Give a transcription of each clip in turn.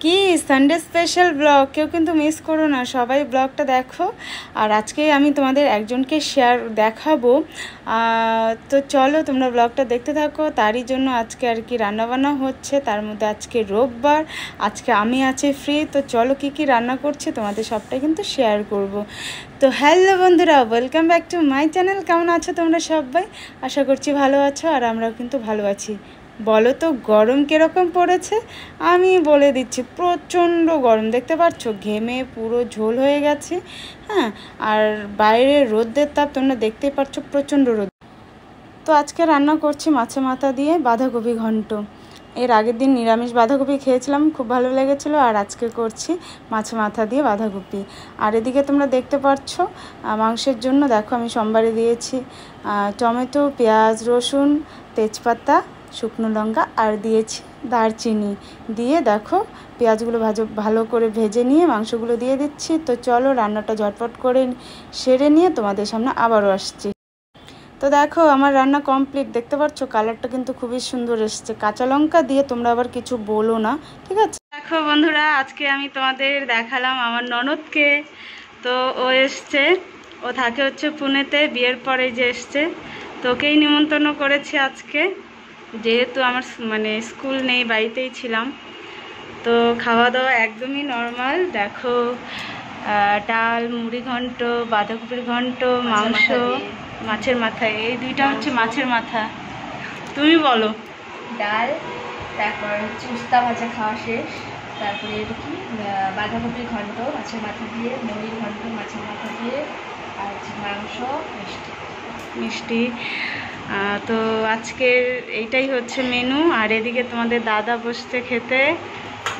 কি Sunday special blog, কেউ কিন্তু মিস করো না, সবাই ব্লগটা দেখো। আর আজকে আমি তোমাদের একজনকে দেখাবো, তো চলো তোমরা ব্লগটা দেখতে থাকো। তারই জন্য আজকে আর কি রান্নাবান্না হচ্ছে, তার মধ্যে আজকে রোববার, আজকে আমি আছি ফ্রি। তো চলো কি কি রান্না করছি তোমাদের সবটাই কিন্তু শেয়ার করব। তো হ্যালো বন্ধুরা, welcome back to my channel. কেমন আছো তোমরা সবাই? আশা করছি ভালো আছো, আর আমরাও কিন্তু ভালো আছি। বলো তো গরম কীরকম পড়েছে? আমি বলে দিচ্ছি, প্রচণ্ড গরম, দেখতে পাচ্ছ ঘেমে পুরো ঝোল হয়ে গেছে। হ্যাঁ, আর বাইরে রোদের তাপ তোমরা দেখতেই পাচ্ছ, প্রচণ্ড রোদ। তো আজকে রান্না করছি মাছের মাথা দিয়ে বাঁধাকপি ঘন্ট। এর আগের দিন নিরামিষ বাঁধাকপি খেয়েছিলাম, খুব ভালো লেগেছিলো। আর আজকে করছি মাছের মাথা দিয়ে বাঁধাকপি। আর এদিকে তোমরা দেখতে পাচ্ছ মাংসের জন্য দেখো আমি সোমবারে দিয়েছি টমেটো, পেঁয়াজ, রসুন, তেজপাতা, শুকনো লঙ্কা আর দিয়েছি দারচিনি। দিয়ে দেখো পেঁয়াজগুলো ভালো করে ভেজে নিয়ে মাংসগুলো দিয়ে দিচ্ছি। তো চলো রান্নাটা ঝটপট করে সেরে নিয়ে তোমাদের সামনে আবারও আসছি। তো দেখো আমার রান্না কমপ্লিট, দেখতে পাচ্ছ কালারটা কিন্তু খুবই সুন্দর এসছে। কাঁচা লঙ্কা দিয়ে তোমরা আবার কিছু বলো না, ঠিক আছে? দেখো বন্ধুরা, আজকে আমি তোমাদের দেখালাম আমার ননদকে। তো ও এসছে, ও থাকে হচ্ছে পুনেতে, বিয়ের পরে যে এসছে। তো ওকেই নিমন্ত্রণ করেছি আজকে, যেহেতু আমার স্কুল নেই, বাড়িতেই ছিলাম। তো খাওয়া দাওয়া একদমই নর্মাল। দেখো ডাল, মুড়ি ঘন্ট, বাঁধাকপির ঘন্ট, মাংস, মাছের মাথা। এই দুইটা হচ্ছে মাছের মাথা। তুমি বলো। ডাল, তারপর উস্তা ভাজা খাওয়া শেষ, তারপরে কি বাঁধাকপির ঘন্ট মাছের মাথা দিয়ে, মুড়ির ঘন্ট মাছের মাথা দিয়ে, আর মাংস, মিষ্টি। তো আজকের এইটাই হচ্ছে মেনু। আর এদিকে তোমাদের দাদা বসছে খেতে,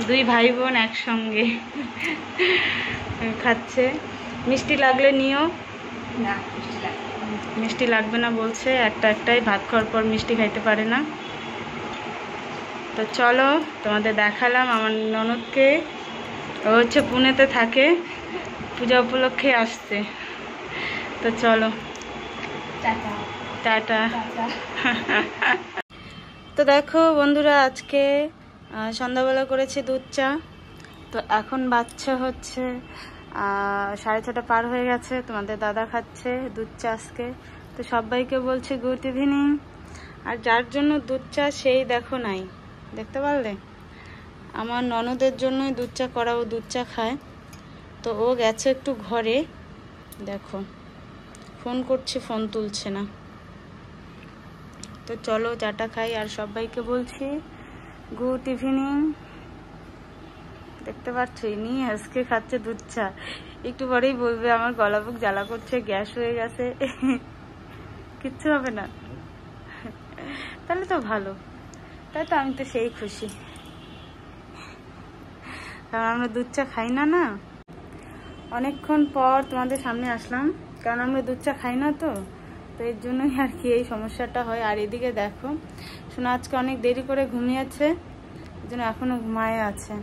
দুই ভাই বোন একসঙ্গে খাচ্ছে। মিষ্টি লাগলে নিও। না, মিষ্টি লাগবে না বলছে, একটাই ভাত খাওয়ার পর মিষ্টি খাইতে পারে না। তো চলো তোমাদের দেখালাম আমার ননদকে। ও হচ্ছে পুনেতে থাকে, পূজা উপলক্ষে আসছে। তো চলো টাটা। তো দেখো বন্ধুরা, আজকে সন্ধ্যাবেলা করেছি দুধ চা। তো এখন বাচ্চা হচ্ছে 6:30 পার হয়ে গেছে, তোমাদের দাদা খাচ্ছে দুধ চা আজকে। তো সবাইকে বলছি গুড ইভিনিং। আর যার জন্য দুধ চা সেই দেখো নাই, দেখতে পারলে? আমার ননদের জন্যই দুধ চা করা, ও দুধ চা খায়। তো ও গেছে একটু ঘরে, দেখো ফোন করছি, ফোন তুলছে না। তো চলো চাটা খাই। আর সবাইকে বলছি গুড ইভিনিং। দেখতে পাচ্ছ ইনি আজকে খাচ্ছে দুধ চা। একটু পরেই বলবে আমার গলা বুক জ্বালা করছে, গ্যাস হয়ে গেছে। কিচ্ছু হবে না, তাহলে তো ভালো। তাই তো আমি তো সেই খুশি, কারণ আমরা দুধ চা খাই না। না, অনেকক্ষণ পর তোমাদের সামনে আসলাম, কারণ আমরা দুধ চা খাই না। তো এর জন্যই আর কি এই সমস্যাটা হয়। আর এদিকে দেখো শোনা আজকে অনেক দেরি করে ঘুমিয়েছে, এই জন্য এখনো ঘুমায় আছে।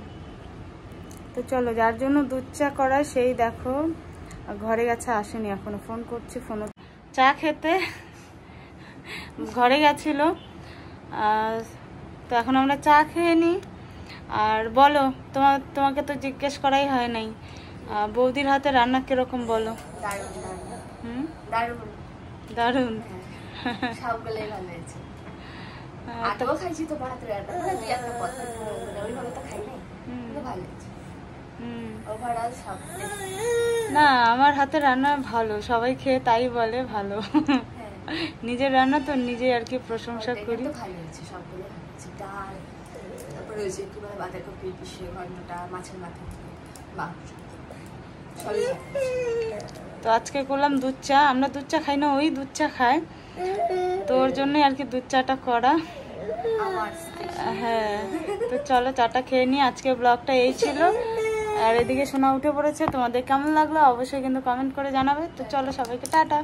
তো চলো যার জন্য দুধ চা করা সেই দেখো ঘরে গেছে, আসেনি এখনো। ফোন করছি, ফোনও চা খেতে ঘরে গেছিল। তো এখন আমরা চা খেয়ে নিই। আর বলো, তোমাকে তো জিজ্ঞেস করাই হয় নাই, বৌদির হাতে রান্না কিরকম বলো? দারুণ। সবগুলোই ভালো হয়েছে। আগেও খাইছি তো ভাত রান্না, একটা কথা ওইভাবে তো খাই নাই, কিন্তু ভালো হয়েছে। ওভারঅল সব না, আমার হাতে রান্না ভালো, সবাই খেয়ে তাই বলে ভালো। নিজের রান্না তো নিজে আর কি প্রশংসা করি। ভালো হয়েছে, সবগুলো ভালো হয়েছে। ডাল, তারপরে ওই যে কিভাবে বাঁধাকপি পিষে ঘন্টটা, মাছের মাথা, মাংস, সবই ভালো হয়েছে। তো আজকে করলাম দুধ চা। আমরা দুধ চা খাই না, ওই দুধ চা খায়, তো ওর জন্যই আর কি দুধ চাটা করা। হ্যাঁ, তো চলো চাটা খেয়ে নিই। আজকে ব্লগটা এই ছিল। আর এদিকে সোনা উঠে পড়েছে। তোমাদের কেমন লাগলো অবশ্যই কিন্তু কমেন্ট করে জানাবে। তো চলো সবাইকে টাটা।